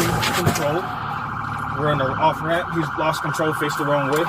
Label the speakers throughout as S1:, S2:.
S1: losing control. We're on an off ramp. He's lost control, faced the wrong way.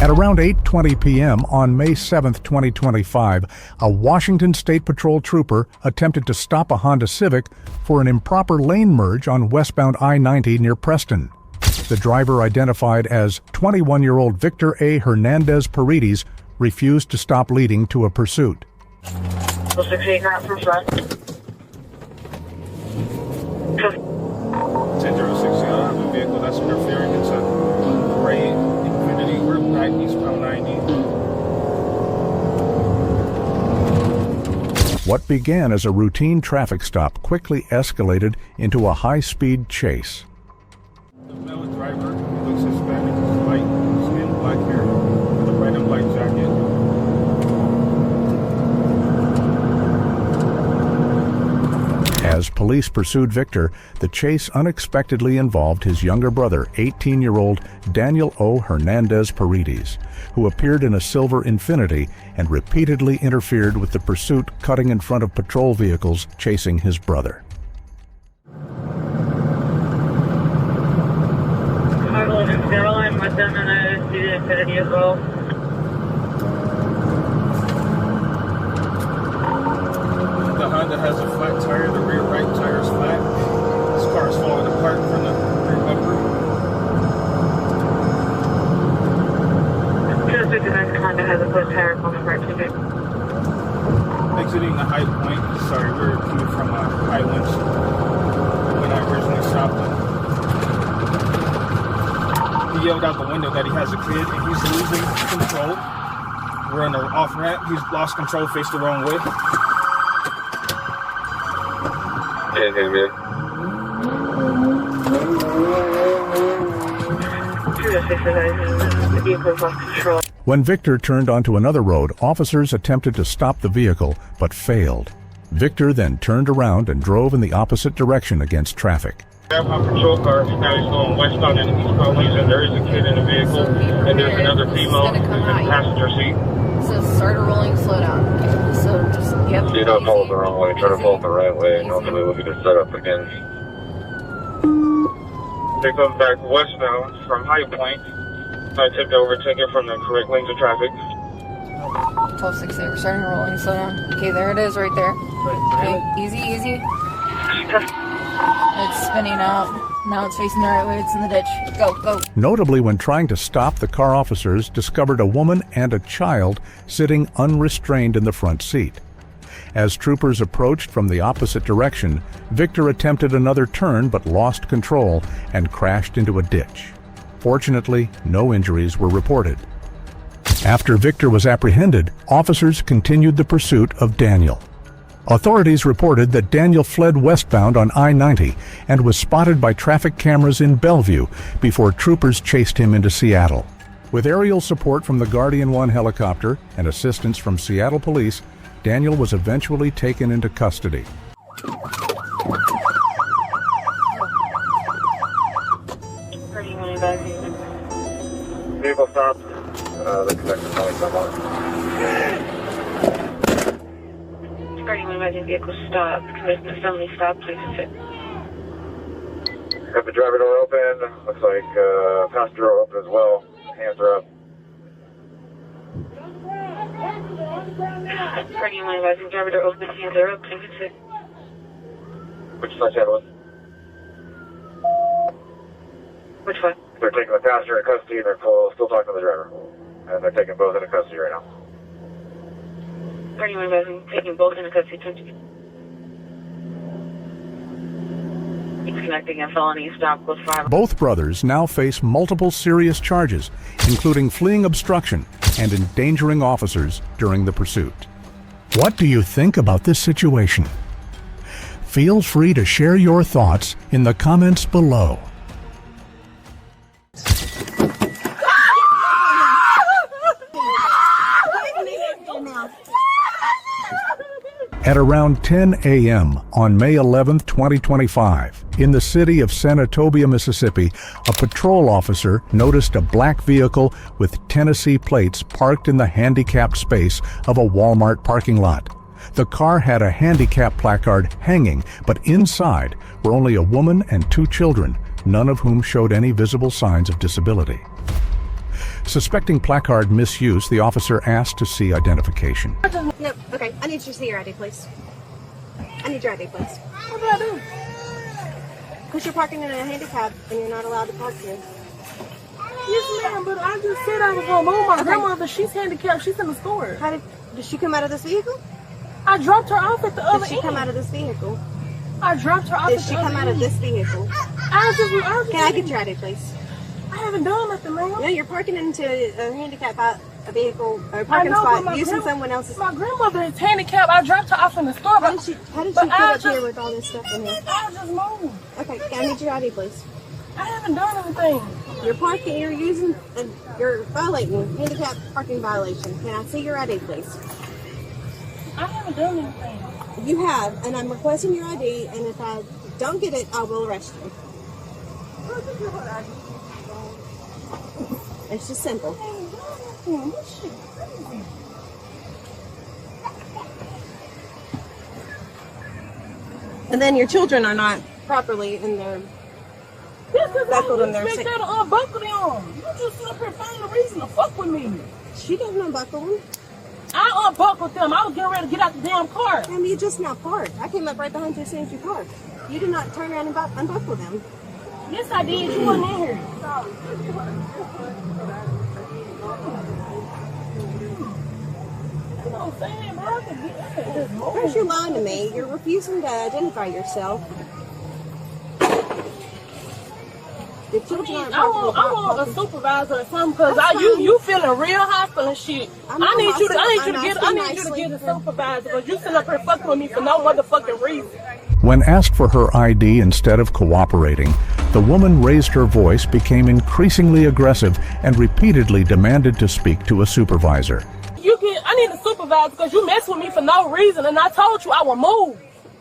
S2: At around 8:20 p.m. on May 7, 2025, a Washington State Patrol trooper attempted to stop a Honda Civic for an improper lane merge on westbound I-90 near Preston. The driver, identified as 21-year-old Victor A. Hernandez Paredes, refused to stop, leading to a pursuit.
S3: 68 not from front.
S1: 10-060 on the vehicle that's interfering. It's a gray Infiniti. We're back eastbound 90.
S2: What began as a routine traffic stop quickly escalated into a high-speed chase.
S1: The male driver, he looks Hispanic, light skin, black hair, with a red and black jacket.
S2: As police pursued Victor, the chase unexpectedly involved his younger brother, 18-year-old Daniel O. Hernandez Paredes, who appeared in a silver Infiniti and repeatedly interfered with the pursuit, cutting in front of patrol vehicles chasing his brother.
S3: I'm with them and I see the Infiniti as well.
S1: The Honda has a flat tire. The rear right tire is flat. This car is falling apart from the rear bumper.
S3: 269 Honda has a flat tire falling apart too.
S1: Exiting the High Point. Sorry, we're coming from Highlands when I originally stopped him. He yelled out the window that he has a kid and he's losing control. We're on an off ramp. He's lost control, faced the wrong way.
S4: Hey, man.
S2: When Victor turned onto another road, officers attempted to stop the vehicle but failed. Victor then turned around and drove in the opposite direction against traffic.
S1: I have my patrol car. Now he's going westbound and eastbound lanes, and there is a kid in the vehicle, and there's another female in the passenger seat.
S5: So start a rolling, slow down. So just, yep.
S4: So you don't follow the wrong way, try to follow the right way, and ultimately we'll get it set up again.
S1: They come back westbound from High Point. I took the overtaker from the correct lanes of traffic.
S5: 1260, we're starting a rolling, slow down. Okay, there it is right there. Okay, easy, easy. It's spinning out. Now it's facing the right way. It's in the ditch. Go, go.
S2: Notably, when trying to stop, the car officers discovered a woman and a child sitting unrestrained in the front seat. As troopers approached from the opposite direction, Victor attempted another turn but lost control and crashed into a ditch. Fortunately, no injuries were reported. After Victor was apprehended, officers continued the pursuit of Daniel. Authorities reported that Daniel fled westbound on I-90 and was spotted by traffic cameras in Bellevue before troopers chased him into Seattle. With aerial support from the Guardian 1 helicopter and assistance from Seattle police, Daniel was eventually taken into custody.
S4: Vehicle stopped. The connector's calling someone.
S3: Starting when emergency vehicle stop. Committing assembly stop, please sit.
S4: Got the driver door open. Looks like passenger door open as well. Hands are up.
S3: Starting when emergency driver door open, hands are up, please sit.
S4: Which side channel was?
S3: Which one?
S4: They're taking the passenger into custody and they're still talking to the driver. And they're taking both into custody right now.
S3: Starting when emergency taking both into custody. He's connecting a felony stop with 5.
S2: Both brothers now face multiple serious charges, including fleeing obstruction and endangering officers during the pursuit. What do you think about this situation? Feel free to share your thoughts in the comments below. At around 10 a.m. on May 11, 2025, in the city of Senatobia, Mississippi, a patrol officer noticed a black vehicle with Tennessee plates parked in the handicapped space of a Walmart parking lot. The car had a handicap placard hanging, but inside were only a woman and 2 children, none of whom showed any visible signs of disability. Suspecting placard misuse, the officer asked to see identification.
S6: No, okay. I need you to see your ID, please. I need your ID, please.
S7: What did I do?
S6: Because you're parking in a handicap and you're not allowed to park here.
S7: Yes, ma'am, but I just said I was going to move my grandmother. She's handicapped. She's in the store.
S6: Did she come out of this vehicle?
S7: I dropped her off at the other end.
S6: Did she come out of this vehicle?
S7: I dropped her off
S6: Did
S7: at
S6: she
S7: the
S6: come
S7: other
S6: out of
S7: end.
S6: this vehicle?
S7: Can
S6: I get your ID, please?
S7: I haven't done nothing, ma'am.
S6: No, you're parking into a handicap a vehicle or a parking spot using someone else's.
S7: My grandmother is handicapped. I dropped her off in the store.
S6: How did she get up here with all this stuff in here?
S7: I just moved.
S6: Okay, I need your ID, please.
S7: I haven't done anything.
S6: You're violating handicap parking violation. Can I see your ID, please?
S7: I haven't done anything.
S6: You have, and I'm requesting your ID, and if I don't get it, I will arrest you. It's just simple. And then your children are not properly in their buckled in their seat.
S7: To unbuckle them. You just sit up here finding a reason to fuck with me.
S6: She doesn't unbuckle them.
S7: I unbuckled them. I was getting ready to get out the damn car.
S6: Ma'am, you just now parked. I came up right behind you as soon as you parked. You did not turn around and unbuckle them.
S7: Yes, I did. You wasn't in here. You know what I'm saying, bro? I can get that.
S6: First, you're lying to me. You're refusing to identify yourself. The children aren't
S7: I want a supervisor or something because you feeling real hostile and shit. I need you to get a supervisor because you sitting up here fucking with me for no motherfucking reason.
S2: When asked for her ID instead of cooperating, the woman raised her voice, became increasingly aggressive, and repeatedly demanded to speak to a supervisor.
S7: I need a supervisor because you mess with me for no reason, and I told you I would move.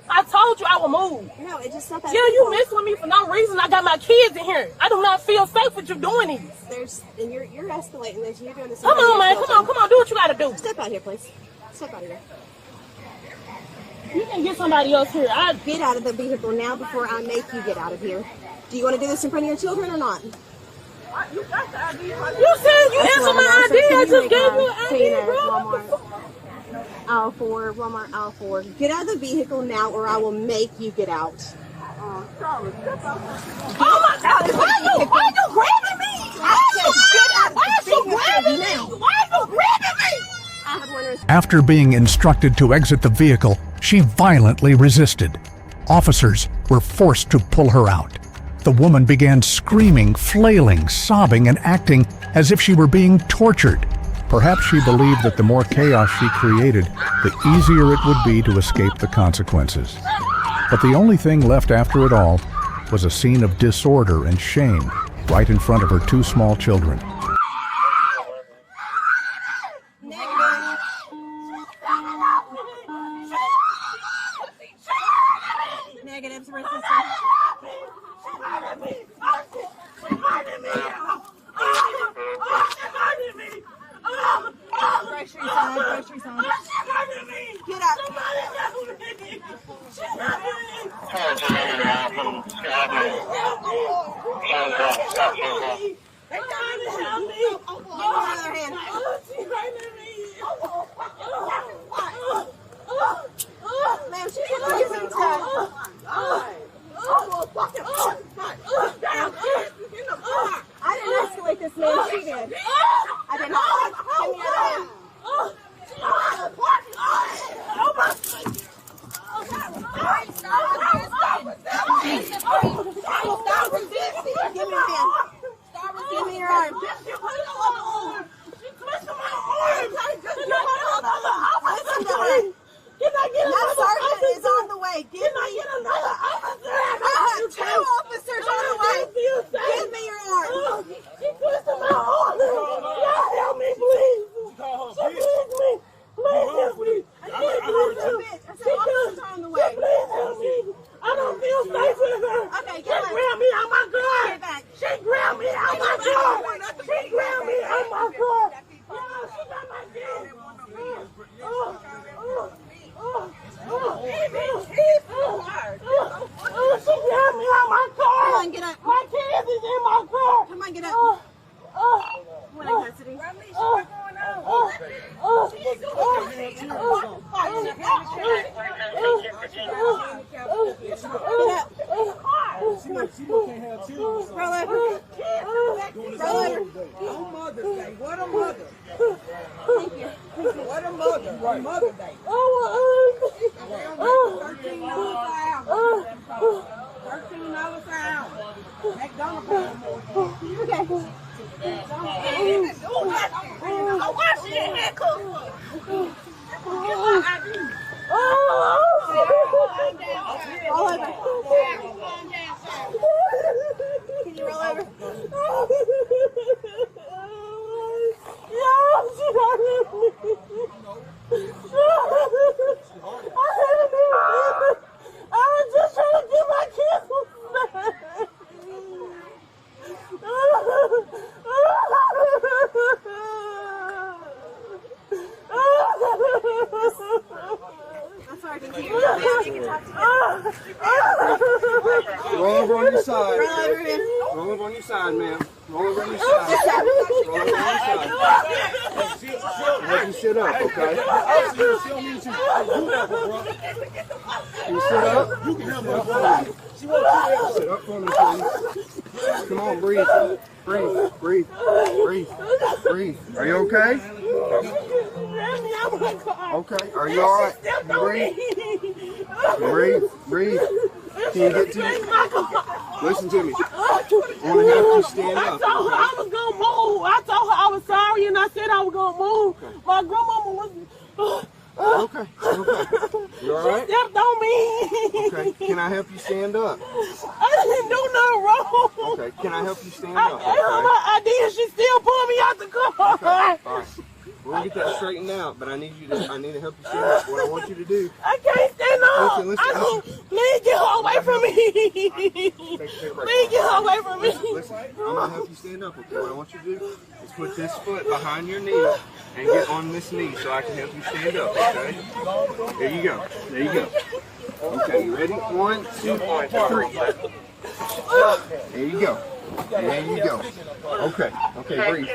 S7: I told you I would move.
S6: No, it's just not that.
S7: Yeah, you mess with me for no reason. I got my kids in here. I do not feel safe with you doing this.
S6: And you're escalating this. You're doing this.
S7: Come on, man. Come on. Do what you gotta do.
S6: Step out here, please. Step out of here.
S7: You can get somebody else here.
S6: Get out of the vehicle now before I make you get out of here. Do you want to do this in front of your children or not?
S7: You got the ID. You said you answered my ID. I just gave you an ID, bro.
S6: Walmart aisle 4. Get out of the vehicle now or I will make you get out.
S7: Oh my God! Why you grabbing me? Why you grabbing me?
S2: After being instructed to exit the vehicle, she violently resisted. Officers were forced to pull her out. The woman began screaming, flailing, sobbing, and acting as if she were being tortured. Perhaps she believed that the more chaos she created, the easier it would be to escape the consequences. But the only thing left after it all was a scene of disorder and shame right in front of her 2 small children.
S6: Negatives, groceries on. Get up. Ma'am, she's refusing to. I didn't escalate this, ma'am. She did. I did not. Give me your hand. Give me your arm. Listen to her. That sergeant is on the way. Give me another officer. I have 2 officers on the way. Give me your arm.
S7: She twisted my arm. Y'all help me, please. She please me. Please help me.
S6: I said officers are on the way.
S7: Please help me. I don't feel safe with her.
S6: Okay, get
S8: can't have children.
S6: Roll over. Roll over.
S8: On Mother's Day. What a mother. Thank you. What a mother. Right. Mother's Day. $13 an hour. $13 an hour. McDonald's.
S6: Okay.
S7: I watch it in here, cook.
S6: Roll over. Can you roll over?
S7: I was just trying to get my kids
S6: I'm sorry, did
S8: Roll over on your side.
S6: roll over, man.
S8: Roll over on your side, ma'am. Roll over on your side. Roll over on your side. Let you sit up, okay? Can you sit up? You can have her. Sit up for me, please. Come on, breathe. Breathe. Breathe. Breathe. Breathe. Are you okay? Okay. Are you all right? Breathe. Breathe. Breathe. Can you get to me? Listen to me. I want to have you stand up.
S7: I told her I was gonna move. I told her I was sorry, and I said I was gonna move.
S8: Okay.
S7: My grandmama was.
S8: Okay. Okay. You all right?
S7: She stepped on me.
S8: Okay. Can I help you stand up?
S7: I didn't do nothing wrong.
S8: Okay. Can I help you stand
S7: I
S8: up?
S7: gave her my ID, and she still pulled me out the car.
S8: Okay. All right. We'll get that straightened out, but I need to help you stand up. What I want you to do.
S7: I can't stand up.
S8: Listen.
S7: Please get her away from me. Please get her away from me.
S8: Listen, I'm gonna help you stand up, okay? What I want you to do is put this foot behind your knee and get on this knee so I can help you stand up, okay? There you go. There you go. Okay, you ready? 1, 2, 3. There you go. There you go. Okay. Okay, breathe.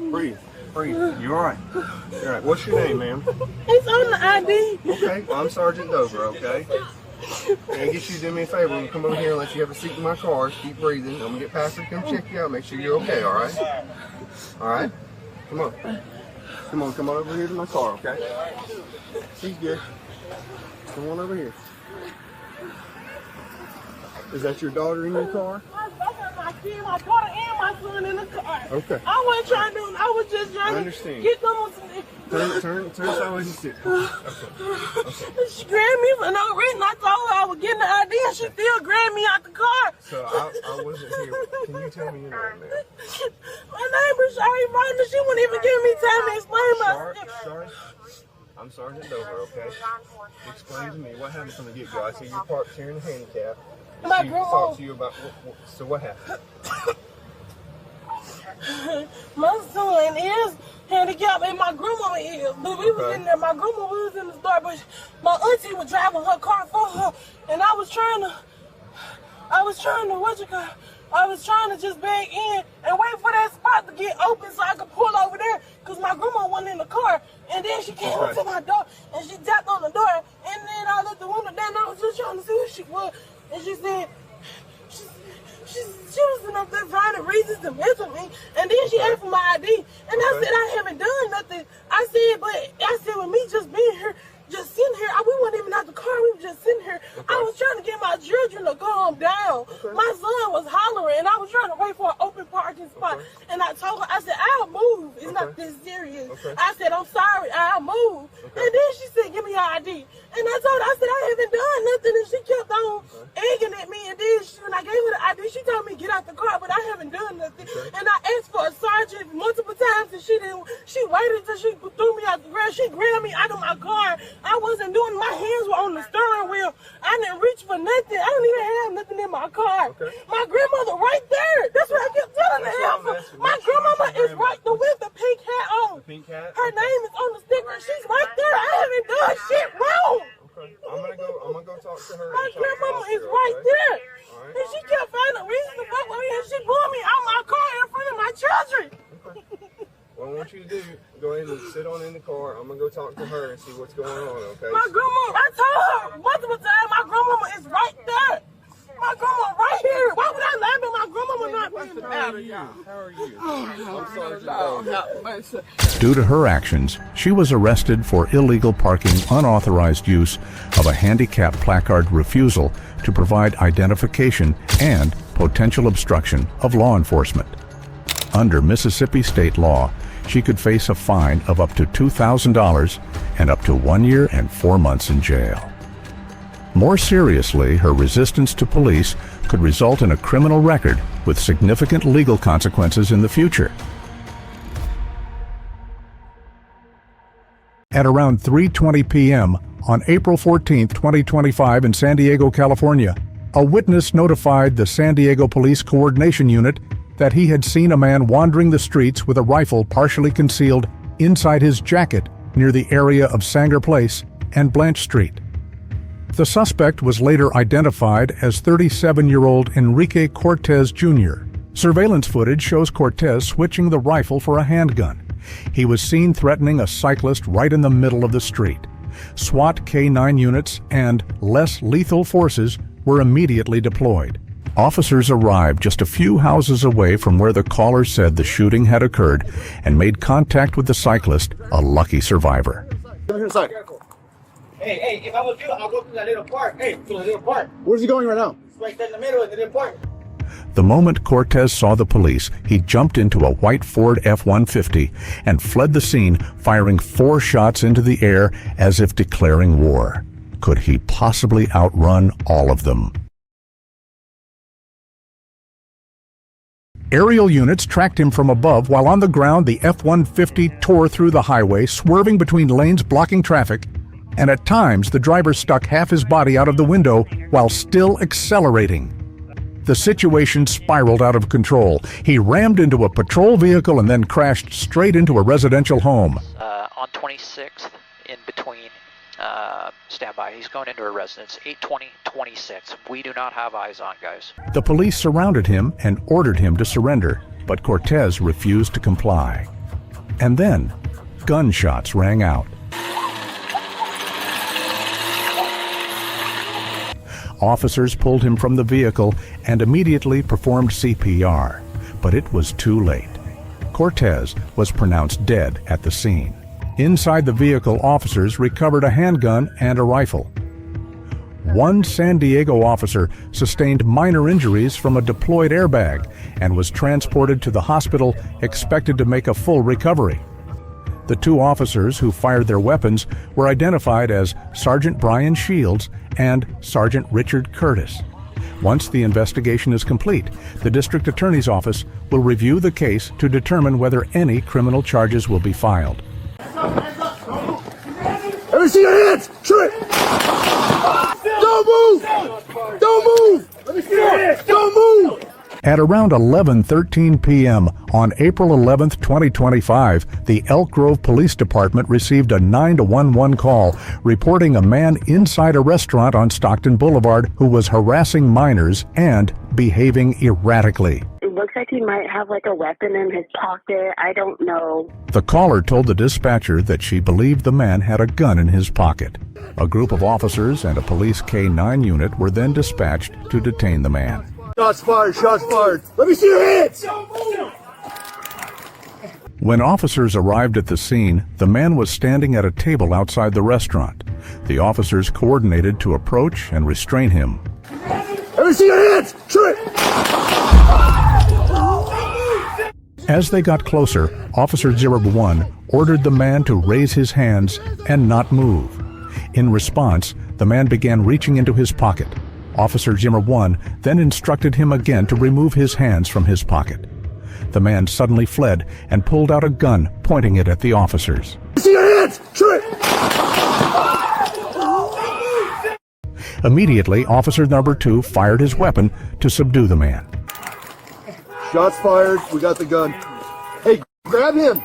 S8: Breathe. Breathe. You all right? You all right? What's your name, ma'am?
S7: It's on the ID.
S8: Okay. Well, I'm Sergeant Dover, okay? Can I get you to do me a favor? I'm come over here and let you have a seat in my car. Keep breathing. I'm going to get Patrick to come check you out. Make sure you're okay, all right? All right? Come on. Come on. Come on over here to my car, okay? She's good. Come on over here. Is that your daughter in your car?
S7: My daughter and my son in the car.
S8: Okay.
S7: I wasn't trying to. I was just trying to get them.
S8: Turn sideways and sit. Okay.
S7: She grabbed me for no reason. I told her I was getting the ID, and she still grabbed me out the car.
S8: So I wasn't here. Can you tell me your name, man?
S7: My name is Shari Rhonda. She wouldn't even give me time to explain myself.
S8: Sorry. I'm Sergeant Dover, okay? Explain to me what happened from the get-go. I see you're parked here in the handicap.
S7: My
S8: She
S7: grandma.
S8: talked to you about so what happened?
S7: My son is handicapped and my grandma is. But we was in there. My grandma was in the store, but my auntie was driving her car for her, and I was trying to just back in and wait for that spot to get open so I could pull over there, cause my grandma wasn't in the car. And then she came up to my door and she tapped on the door, and then I let the window down. And I was just trying to see who she was, and she said. She was sitting up there finding reasons to mention me, and then she asked for my ID, and I said I haven't done nothing. I said with me just being here, just sitting here, we weren't even out the car, we were just sitting here. I was trying to get my children to calm down. My son was hollering, and I was trying to wait for an open parking spot, and I told her, I said, I'll move. It's not this serious. I said, I'm sorry, I'll move. And then she said, give me your ID. And I told her, I said, I haven't done nothing, and she kept on egging at me, and then when I gave her the ID, she told me get out the car, but I haven't done nothing. And I asked for a sergeant multiple times, and she waited until she threw me out the ground. She grabbed me out of my car. I wasn't doing, my hands were on the steering wheel. I didn't reach for nothing. I didn't even have nothing in my car. My grandmother right there. That's what I kept telling her. My grandmama is right there with the pink hat on.
S8: Pink hat?
S7: Her name is on the sticker. She's right there. I haven't done shit wrong.
S8: Okay. I'm gonna go talk to her.
S7: My grandmama is right there.
S8: Right.
S7: And she kept finding reasons to fuck with me, and she pulled me out my car in front of my children.
S8: Well, I want want you to do, go ahead and sit on in the car. I'm gonna go talk to her and see what's going on, okay?
S7: My grandma, I told her multiple times, my grandmama is right there. My grandma right here. Why would I laugh at my grandmama not being there?
S8: How are you?
S2: Due to her actions, she was arrested for illegal parking, unauthorized use of a handicap placard, refusal to provide identification, and potential obstruction of law enforcement. Under Mississippi state law, she could face a fine of up to $2,000 and up to 1 year and 4 months in jail. More seriously, her resistance to police could result in a criminal record with significant legal consequences in the future. At around 3:20 p.m. on April 14, 2025 in San Diego, California, a witness notified the San Diego Police Coordination Unit that he had seen a man wandering the streets with a rifle partially concealed inside his jacket near the area of Sanger Place and Blanche Street. The suspect was later identified as 37-year-old Enrique Cortez Jr. Surveillance footage shows Cortez switching the rifle for a handgun. He was seen threatening a cyclist right in the middle of the street. SWAT K-9 units and less lethal forces were immediately deployed. Officers arrived just a few houses away from where the caller said the shooting had occurred and made contact with the cyclist, a lucky survivor.
S9: Come here inside.
S10: Hey, if I was you, I'll go to that little park. Hey, to the little park.
S9: Where's he going right now?
S10: It's right there in the middle of the little park.
S2: The moment Cortez saw the police, he jumped into a white Ford F-150 and fled the scene, firing 4 shots into the air as if declaring war. Could he possibly outrun all of them? Aerial units tracked him from above while on the ground. The F-150 tore through the highway, swerving between lanes, blocking traffic, and at times the driver stuck half his body out of the window while still accelerating. The situation spiraled out of control. He rammed into a patrol vehicle and then crashed straight into a residential home.
S11: On 26th, in between, standby. He's going into a residence, 820-26. We do not have eyes on, guys.
S2: The police surrounded him and ordered him to surrender, but Cortez refused to comply. And then, gunshots rang out. Officers pulled him from the vehicle and immediately performed CPR, but it was too late. Cortez was pronounced dead at the scene. Inside the vehicle, officers recovered a handgun and a rifle. One San Diego officer sustained minor injuries from a deployed airbag and was transported to the hospital, expected to make a full recovery. The 2 officers who fired their weapons were identified as Sergeant Brian Shields and Sergeant Richard Curtis. Once the investigation is complete, the District Attorney's Office will review the case to determine whether any criminal charges will be filed.
S9: Let me see your hands! Shoot it! Don't move! Don't move! Let me see your hands! Don't move!
S2: At around 11:13 p.m. on April 11, 2025, the Elk Grove Police Department received a 911 call reporting a man inside a restaurant on Stockton Boulevard who was harassing minors and behaving erratically.
S3: It looks like he might have like a weapon in his pocket. I don't know.
S2: The caller told the dispatcher that she believed the man had a gun in his pocket. A group of officers and a police K-9 unit were then dispatched to detain the man.
S9: Shots fired! Shots fired! Let me see your hands!
S2: When officers arrived at the scene, the man was standing at a table outside the restaurant. The officers coordinated to approach and restrain him.
S9: Let me see your hands! Shoot it!
S2: As they got closer, Officer 01 ordered the man to raise his hands and not move. In response, the man began reaching into his pocket. Officer 01 then instructed him again to remove his hands from his pocket. The man suddenly fled and pulled out a gun, pointing it at the officers.
S9: See your hands! Shoot it!
S2: Immediately, Officer number 2 fired his weapon to subdue the man.
S9: Shots fired. We got the gun. Hey, grab him!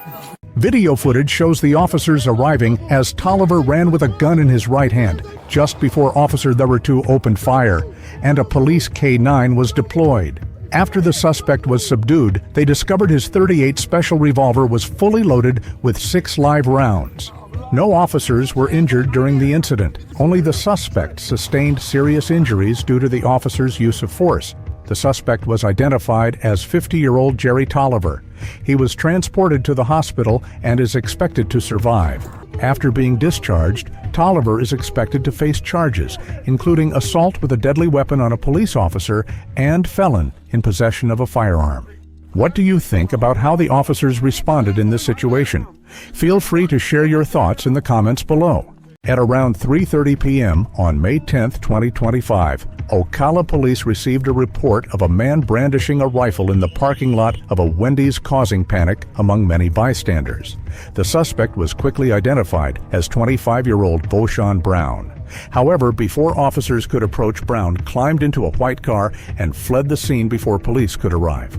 S2: Video footage shows the officers arriving as Tolliver ran with a gun in his right hand just before Officer number 2 opened fire, and a police K-9 was deployed. After the suspect was subdued, they discovered his .38 special revolver was fully loaded with 6 live rounds. No officers were injured during the incident. Only the suspect sustained serious injuries due to the officer's use of force. The suspect was identified as 50-year-old Jerry Tolliver. He was transported to the hospital and is expected to survive. After being discharged, Tolliver is expected to face charges, including assault with a deadly weapon on a police officer and felon in possession of a firearm. What do you think about how the officers responded in this situation? Feel free to share your thoughts in the comments below. At around 3:30 p.m. on May 10, 2025, Ocala police received a report of a man brandishing a rifle in the parking lot of a Wendy's, causing panic among many bystanders. The suspect was quickly identified as 25-year-old Voshan Brown. However, before officers could approach, Brown climbed into a white car and fled the scene before police could arrive.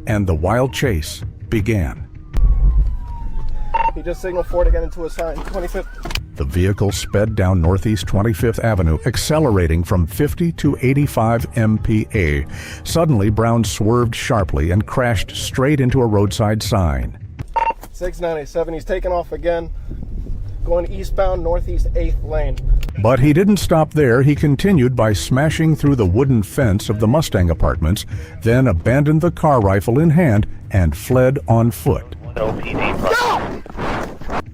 S2: And the wild chase began.
S12: He just signaled for it to get into a sign, 25th.
S2: The vehicle sped down Northeast 25th Avenue, accelerating from 50 to 85 mph. Suddenly, Brown swerved sharply and crashed straight into a roadside sign.
S12: 697, he's taking off again, going eastbound, Northeast 8th lane.
S2: But he didn't stop there. He continued by smashing through the wooden fence of the Mustang Apartments, then abandoned the car, rifle in hand, and fled on foot.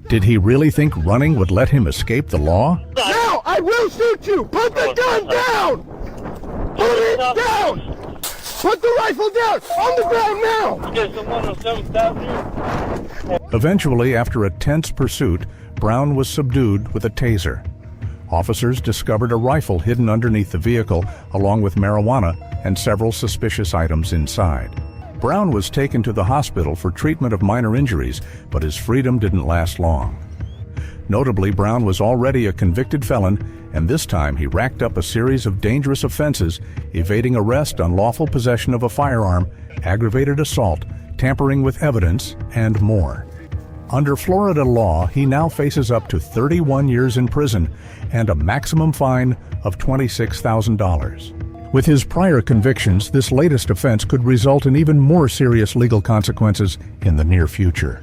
S2: Did he really think running would let him escape the law?
S9: Now I will shoot you! Put the gun down! Put it down! Put the rifle down! On the ground now!
S2: Eventually, after a tense pursuit, Brown was subdued with a taser. Officers discovered a rifle hidden underneath the vehicle, along with marijuana and several suspicious items inside. Brown was taken to the hospital for treatment of minor injuries, but his freedom didn't last long. Notably, Brown was already a convicted felon, and this time he racked up a series of dangerous offenses, evading arrest, unlawful possession of a firearm, aggravated assault, tampering with evidence, and more. Under Florida law, he now faces up to 31 years in prison and a maximum fine of $26,000. With his prior convictions, this latest offense could result in even more serious legal consequences in the near future.